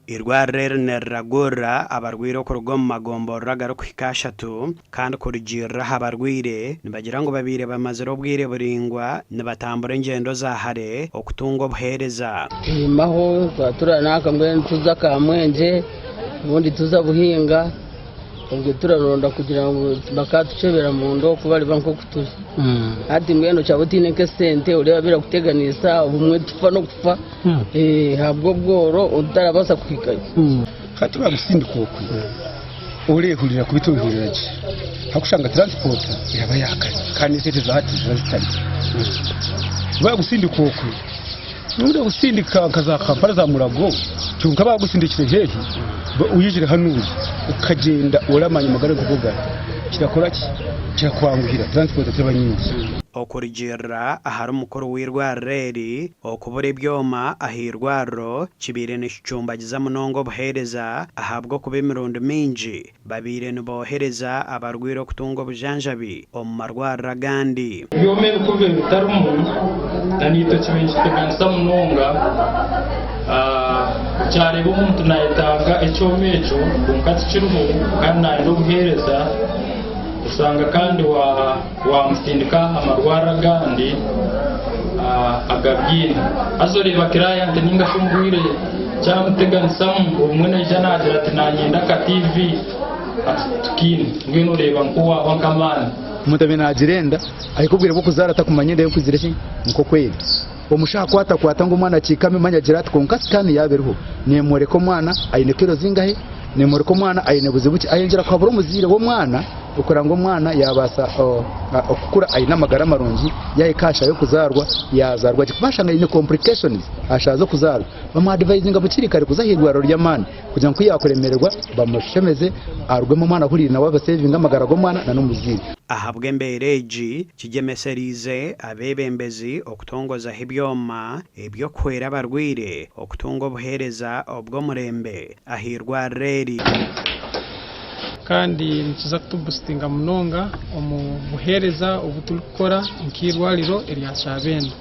irwarrer neragura abarwire ko rugo mu magombo ragaruka ikashatu kandi kurigirra abarwire nibagira ngo babire bamaze robwire buringwa nibatambura ingendo za hare okutungo buhereza maho twatura nakamwe tuza kamwenje ubundi tuza buhinga ubwo turaronda kugira ngo bakatucebera mu ndo kubari banko kutuza hati mweno cyabutine ke sente ureba bira kuteganisa ubumwe tupfa no kufa habwo bworo utarabasa kwikaye hati bagusindika okwe urehurira kubitubihuriraje hakushanga transport iraba yakaye kandi sete za hati zitari bagusindika okwe nure gusindika kaza kampara za murago cyunka bagusindikire hehe uyijire hano ukagenda uramanya magare kuvuga kirakora kirakwanguhira transport y'abanyinzi okurigirra ahari umukuru w'irwarreri okubura ibyoma ahirwarro kibire n'icumbagiza munongo buhereza ahabwo kuba imirundo mingi babire nibohereza abarwire kutungo bujanjabi omu marwarra gandi byome bikuve bitarumu tanito kimenyekana munonga cyareba umuntu nayitanga icyomejo kunkati kirumu kandi nayo buhereza usanga kandi wamusindika amarwara gandi agabyina azoreba kiraya ante ninga shumbwire cyamuteganisamu umwe n'ijana agira ati nanyenda ka TV tukini ngwino ureba nkuwa wankamana mutabe nagirenda ayikubwire ko kuzarata kumanyenda yo kuzireshi nko kweli umushaka kwata ngo umwana kikame manyagira ati konka scan yaberuho nemore ko mwana ayine kiro zingahe nemore ko mwana ayine buzibuki ayengera kwabura umuzire wo mwana ukora ngo mwana yabasa okukura ayina magara marongi yayikasha yo kuzarwa yazarwa kibashanga ine complications ashazo kuzarwa bama advising abukirikare kuzahirwaro ry'amana kugira ngo yakoremererwa bamushemeze arwe mu mwana kuri nawe basaving amagara go mwana na numuzire ahabwe mbereji kigemeserize abebembezi okutongoza hibyoma ebyo kwera barwire okutungo buhereza obwo murembe ahirwa reri kandi nikiza kutubustinga munonga omu buhereza obutulukora nkirwaliro erya Kyabenda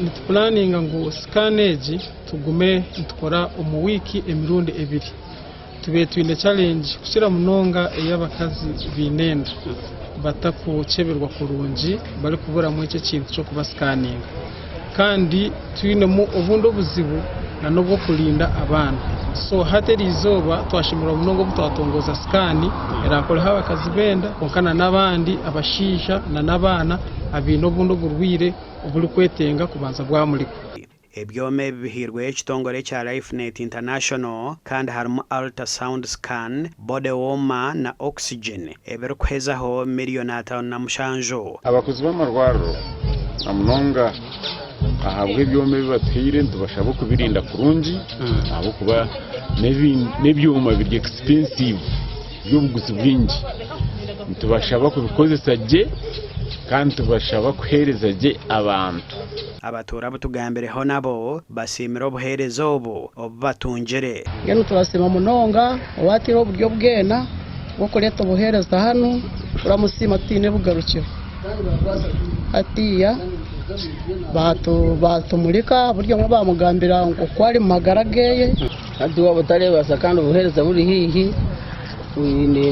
nituplaninga ngo scanage tugume ntukora omu wiki emirundi ebiri tube twine challenge kusira munonga ey'abakazi binenda batakuceberwa kurungi bali kubura mu icyo kintu cyo kuba scanning kandi twine mu obundo buzibu na nobwo kulinda abana so hateri izoba twashimura munongo butatongoza scan erakora abakazi benda konkana nabandi abashisha na nabana abino bundo burwire ubuli kwetenga kubanza bwamuriko ebyome bihirwe ekitongore kya LifeNet International kandi harimo ultrasound scan body warmer na oxygen eberukwezaho miliyoni 5 na mushanjo abakozi b'amarwaro amunonga ahabwe ibyome bibatire ntubashabo kubirinda kurungi abo kuba nebyuma biri expensive by'ubuguzi bwingi ntubashaba kubikozesa je kandi tubashaba kuhereza je abantu abatura butugambireho nabo basimira obuhereza obu obubatungire ngeno turasima munonga watiro uburyo bwena bwo kureta obuhereza hano uramusima tine bugarukiro atiya batumurika buryo ngo bamugambira ngo kwari magara geye ati wabo tarebasa kandi obuhereza buri hihi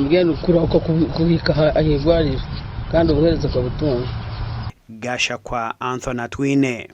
ngeno kurako kubika ahigwarira kandi obuhereza kwa butunga gasha kwa Anthony Twine.